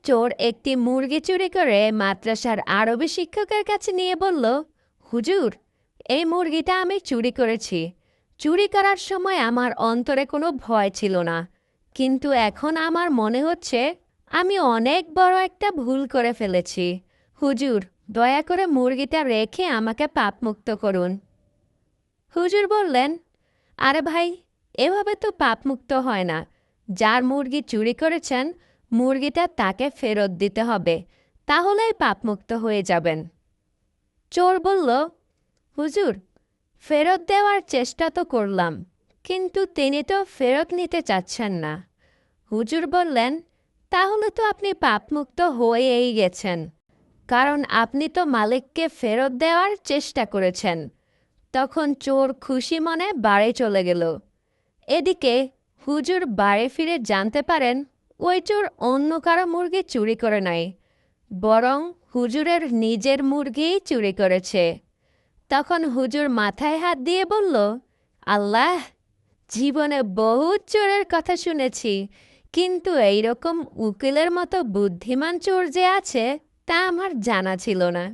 চোর একটি মুরগি চুরি করে মাদ্রাসার আরবি শিক্ষকের কাছে নিয়ে বলল, হুজুর, এই মুরগিটা আমি চুরি করেছি। চুরি করার সময় আমার অন্তরে কোনো ভয় ছিল না, কিন্তু এখন আমার মনে হচ্ছে আমি অনেক বড় একটা ভুল করে ফেলেছি। হুজুর, দয়া করে মুরগিটা রেখে আমাকে পাপমুক্ত করুন। হুজুর বললেন, আরে ভাই, এভাবে তো পাপমুক্ত হয় না। যার মুরগি চুরি করেছেন, মুরগিটা তাকে ফেরত দিতে হবে, তাহলেই পাপমুক্ত হয়ে যাবেন। চোর বলল, হুজুর, ফেরত দেওয়ার চেষ্টা তো করলাম, কিন্তু তিনি তো ফেরত নিতে চাচ্ছেন না। হুজুর বললেন, তাহলে তো আপনি পাপমুক্ত হয়েই গেছেন, কারণ আপনি তো মালিককে ফেরত দেওয়ার চেষ্টা করেছেন। তখন চোর খুশি মনে বাড়ি চলে গেল। এদিকে হুজুর বাড়ি ফিরে জানতে পারেন ওই চোর অন্য কারো মুরগি চুরি করে নাই, বরং হুজুরের নিজের মুরগিই চুরি করেছে। তখন হুজুর মাথায় হাত দিয়ে বলল, আল্লাহ, জীবনে বহুত চোরের কথা শুনেছি, কিন্তু এইরকম উকিলের মতো বুদ্ধিমান চোর যে আছে তা আমার জানা ছিল না।